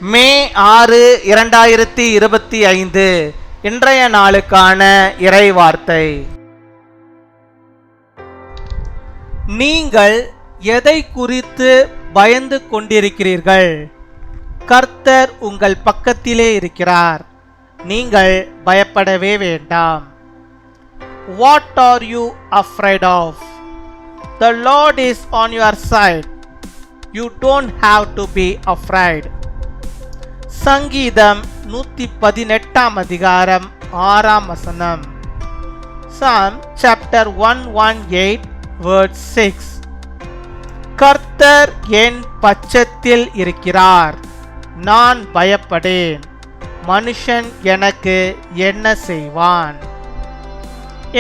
மே 6, 2025 இன்றைய நாளுக்கான இறைவார்த்தை. நீங்கள் எதை குறித்து பயந்து கொண்டிருக்கிறீர்கள்? கர்த்தர் உங்கள் பக்கத்திலே இருக்கிறார். நீங்கள் பயப்படவே வேண்டாம். What are you afraid of? The Lord is on your side. You don't have to be afraid. சங்கீதம் 118 அதிகாரம் 6 வசனம். Psalm chapter 118 verse 6. கர்த்தர் என் பட்சத்தில் இருக்கிறார், நான் பயப்படேன். மனுஷன் எனக்கு என்ன செய்வான்?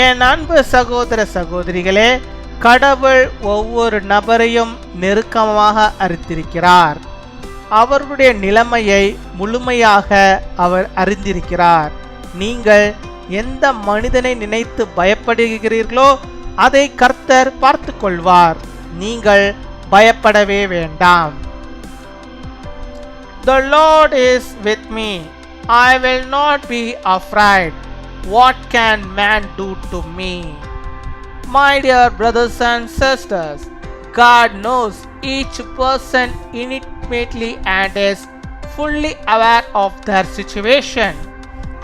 என் அன்பு சகோதர சகோதரிகளே, கடவுள் ஒவ்வொரு நபரையும் நெருக்கமாக அறிந்திருக்கிறார். அவர்களுடைய நிலைமையை முழுமையாக அவர் அறிந்திருக்கிறார். நீங்கள் எந்த மனிதனை நினைத்து பயப்படுகிறீர்களோ அதை கர்த்தர் பார்த்து கொள்வார். நீங்கள் பயப்படவே வேண்டாம். The Lord is with me. I will not be afraid. What can man do to me? My dear brothers and sisters, God knows each person intimately and is fully aware of their situation.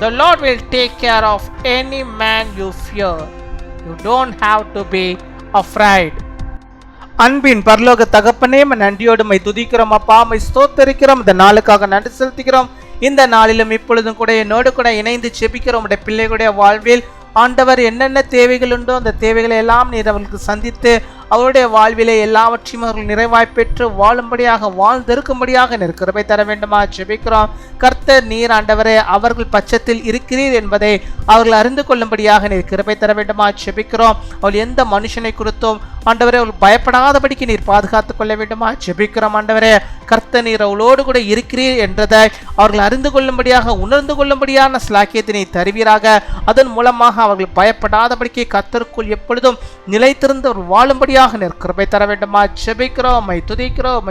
The Lord will take care of any man you fear. You don't have to be afraid. அன்பின் பரலோக தகப்பனே, நன்றியோடு துதிக்கிறோம் அப்பா, ஸ்தோத்தரிக்கிறோம். இந்த நாளுக்காக நன்றி செலுத்துகிறோம். இந்த நாளிலும் இப்பொழுதும் கூட என்னோடு கூட இணைந்து செபிக்கிறோம். உடைய பிள்ளைகளுடைய வாழ்வில் ஆண்டவர் என்னென்ன தேவைகள் உண்டோ அந்த தேவைகளை எல்லாம் நீர் அவர்களுக்கு சந்தித்து அவருடைய வாழ்விலே எல்லாவற்றையும் அவர்கள் நிறைவாய் பெற்று வாழும்படியாக வாழ்ந்திருக்கும்படியாக கிருபை தர வேண்டுமா ஜெபிக்கிறோம். கர்த்தர் நீர் ஆண்டவரே அவர்கள் பட்சத்தில் இருக்கிறீர் என்பதை அவர்கள் அறிந்து கொள்ளும்படியாக நீர் கிருபை தர வேண்டுமா ஜெபிக்கிறோம். அவள் எந்த மனுஷனை குறித்தும் ஆண்டவரே அவள் பயப்படாதபடிக்கு நீர் பாதுகாத்துக் கொள்ள வேண்டுமா ஜெபிக்கிறோம். ஆண்டவரே கர்த்தர் நீர் அவளோடு கூட இருக்கிறீர் என்றதை அவர்கள் அறிந்து கொள்ளும்படியாக உணர்ந்து கொள்ளும்படியான ஸ்லாக்கியத்தை நீ தருவீராக. அதன் மூலமாக அவர்கள் பயப்படாதபடிக்கு கர்த்தருக்குள் எப்பொழுதும் நிலைத்திருந்து அவர் வாழும்படியாக கிருபை தர வேண்டுமா ஜெபிக்கிறோம். துதிக்கிறோம்,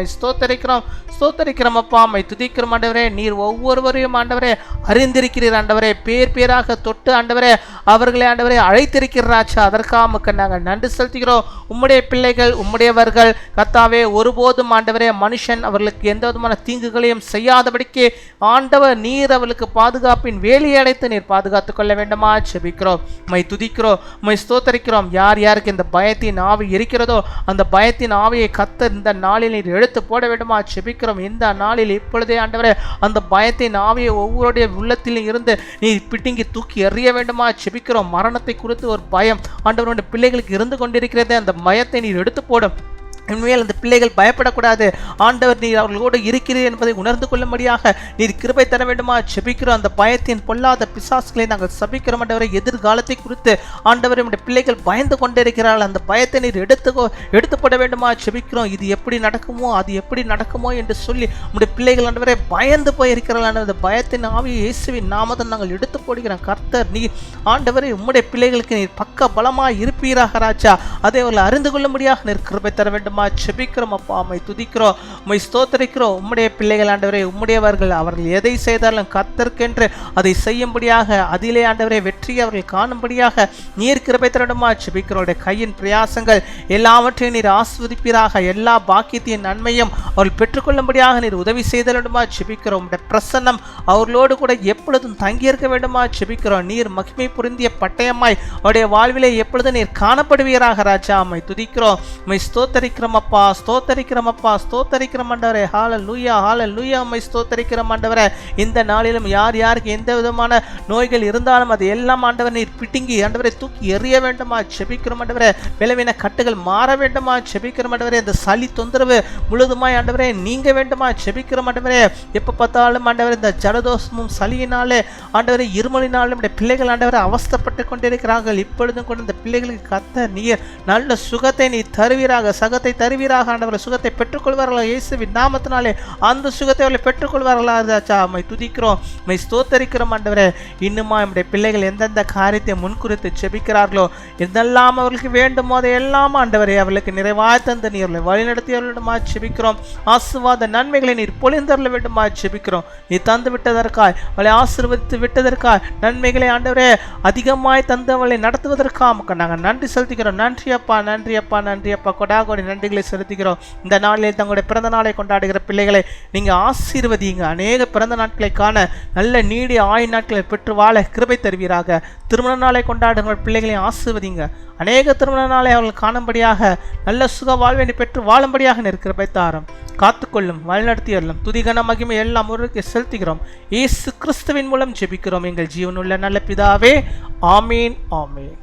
ஸ்தோத்தரிக்கிறோம் அப்பா, துதிக்கிறோம் ஆண்டவரே. நீர் ஒவ்வொருவரையும் ஆண்டவரே அறிந்திருக்கிறீர் ஆண்டவரே. பேர் பேராக தொட்டு ஆண்டவரே அவர்களை ஆண்டவரே அழைத்திருக்கிறாச்சா, அதற்காக நாங்கள் நன்றி செலுத்துகிறோம். உம்முடைய பிள்ளைகள் உம்முடையவர்கள் கர்த்தாவே, ஒருபோதும் ஆண்டவரே மனுஷன் அவர்களுக்கு எந்த விதமான தீங்குகளையும் செய்யாதபடிக்கு ஆண்டவர் நீர் அவர்களுக்கு பாதுகாப்பின் வேலையை அடைத்து நீர் பாதுகாத்துக் கொள்ள வேண்டுமா ஜெபிக்கிறோம். துதிக்கிறோம், ஸ்தோத்தரிக்கிறோம். யார் யாருக்கு இந்த பயத்தின் ஆவி இருக்கிறதோ அந்த பயத்தின் ஆவியை கர்த்தர் இந்த நாளில் நீர் எடுத்து போட வேண்டுமா ஜெபிக்கிறோம். இந்த நாளில் இப்பொழுதே ஆண்டவரே அந்த பயத்தின் ஆவியை ஒவ்வொருடைய உள்ளத்திலும் இருந்து நீர் பிடுங்கி தூக்கி எறிய வேண்டுமா ஜெபிக்கிறோம். மரணத்தை குறித்து ஒரு பயம் ஆண்டவருடைய பிள்ளைகளுக்கு இருந்து கொண்டிருக்கிறதே, அந்த பயத்தை நீர் எடுத்து போடும். உண்மையில் அந்த பிள்ளைகள் பயப்படக்கூடாது. ஆண்டவர் நீர் அவர்களோடு இருக்கிறீர் என்பதை உணர்ந்து கொள்ளும்படியாக நீர் கிருபை தர வேண்டுமா ஜெபிக்கிறோம். அந்த பயத்தின் பொல்லாத பிசாசுகளை நாங்கள் சபிக்கிறோம் ஆண்டவரை. எதிர்காலத்தை குறித்து ஆண்டவரை நம்முடைய பிள்ளைகள் பயந்து கொண்டிருக்கிறார்கள். அந்த பயத்தை நீர் எடுத்து போட வேண்டுமா ஜெபிக்கிறோம். இது எப்படி நடக்குமோ அது எப்படி நடக்குமோ என்று சொல்லி நம்முடைய பிள்ளைகள் ஆண்டவரை பயந்து போயிருக்கிறார்கள். அந்த பயத்தின் ஆவியை இயேசுவின் நாமத்தை நாங்கள் எடுத்து போடுகிறோம். கர்த்தர் நீர் ஆண்டவரை உம்முடைய பிள்ளைகளுக்கு நீர் பக்க பலமாய் இருப்பீராக ராஜா. அதை அவர்கள் அறிந்து கொள்ளும்படியாக நீர் கிருபை தர வேண்டும் ஜெபிக்கிறோம் அப்பா, துதிக்கிறோம், ஸ்தோத்தரிக்கிறோம். உம்முடைய பிள்ளைகள் ஆண்டவரே உம்முடையவர்கள் அவர்கள் எதை செய்தாலும் கர்த்தருக்கென்று அதை செய்யும்படியாக அதிலே ஆண்டவரே வெற்றி அவர்கள் காணும்படியாக நீர் கிருபை தரணுமா ஜெபிக்கிறோம். கையின் பிரயாசங்கள் எல்லாவற்றையும் நீர் ஆஸ்வதிப்பீராக. எல்லா பாக்கியத்தின் நன்மையும் அவர்கள் பெற்றுக்கொள்ளும்படியாக நீர் உதவி செய்தலுமா ஜெபிக்கிறோம். பிரசன்னம் அவர்களோடு கூட எப்பொழுதும் தங்கியிருக்க வேண்டுமா ஜெபிக்கிறோம். நீர் மகிமை புரிந்திய பட்டயமாய் அவருடைய வாழ்விலே எப்பொழுதும் நீர் காணப்படுவீராக ராஜா. துதிக்கிறோம், ஸ்தோத்தரிக்கிறோம் அப்பா, ஸ்தோத்தரிக்கிறோம் ஆண்டவரே. ஹல்லேலூயா, ஹல்லேலூயா. ஸ்தோத்தரிக்கிறோம் ஆண்டவரே. இந்த நாளிலும் யார் யாருக்கு எந்த விதமான நோய்கள் இருந்தாலும் அது எல்லாம் ஆண்டவர் நீர் பிடுங்கி ஆண்டவரை தூக்கி எறிய வேண்டுமா ஜெபிக்கிறோம் ஆண்டவரே. விளைவின கட்டுகள் மாற வேண்டுமா ஜெபிக்கிறோம் ஆண்டவரே. இந்த சளி தொந்தரவு முழுதுமாய் ஆண்டவரே நீங்க வேண்டுமா ஜெபிக்கிறோம் ஆண்டவரே. எப்ப பார்த்தாலும் ஆண்டவரே இந்த ஜலதோஷமும் சளியினாலே ஆண்டவரே இருமலினாலும் நம்முடைய பிள்ளைகள் ஆண்டவரை அவஸ்தைப்பட்டு கொண்டிருக்கிறார்கள். இப்பொழுதும் கூட இந்த பிள்ளைகளுக்கு கர்த்தர் நீர் நல்ல சுகத்தை நீ தருவீராக, சகத்தை சுகத்தை தருவீராக ஆண்டவரை. சுகத்தை பெற்றுக்கொள்வார்களா இயேசுவின் நாமத்தினாலே அந்த சுகத்தை அவர்களை பெற்றுக்கொள்வார்களா ராஜா. உம்மை துதிக்கிறோம், உம்மை ஸ்தோத்தரிக்கிறோம் ஆண்டவரே. இன்னுமா நம்முடைய பிள்ளைகள் எந்தெந்த காரியத்தை முன்குறித்து செபிக்கிறார்களோ, இதெல்லாம் அவர்களுக்கு வேண்டுமோ அதையெல்லாம் ஆண்டவரே அவர்களுக்கு நிறைவாய் தந்து நீர்களை வழிநடத்தி அவர்களிடமா செபிக்கிறோம். ஆசீர்வாத நன்மைகளை நீர் பொழிந்தருள வேண்டுமா செபிக்கிறோம். நீ தந்து விட்டதற்காய், அவளை ஆசீர்வதித்து விட்டதற்காய், நன்மைகளை ஆண்டவரே அதிகமாய் தந்து அவளை நடத்துவதற்காக நாங்கள் நன்றி செலுத்துகிறோம். நன்றி அப்பா, நன்றி அப்பா, நன்றி அப்பா. கொடாகோடி நன்றிகளை செலுத்துகிறோம். இந்த நாளில் தங்களுடைய பிறந்த நாளை கொண்டாடுகிற பிள்ளைகளை நீங்கள் ஆசீர்வதிங்க. அநேக பிறந்த நாட்களை காண நல்ல நீடிய ஆயுள் நாட்களை பெற்று வாழ கிருபை தருவீராக. திருமண நாளை கொண்டாடுகிற பிள்ளைகளை ஆசீர்வதிங்க. அநேக திருமண நாளை அவர்கள் காணும்படியாக நல்ல சுக வாழ்வினை பெற்று வாழும்படியாக கிருபை தாரும். காத்துக்கொள்ளும், வழிநடத்தி அருளும். துதிகன மகிமை எல்லாம் ஒருவருக்கு செலுத்துகிறோம். இயேசு கிறிஸ்துவின் மூலம் ஜெபிக்கிறோம் எங்கள் ஜீவனுள்ள நல்ல பிதாவே. ஆமீன், ஆமீன்.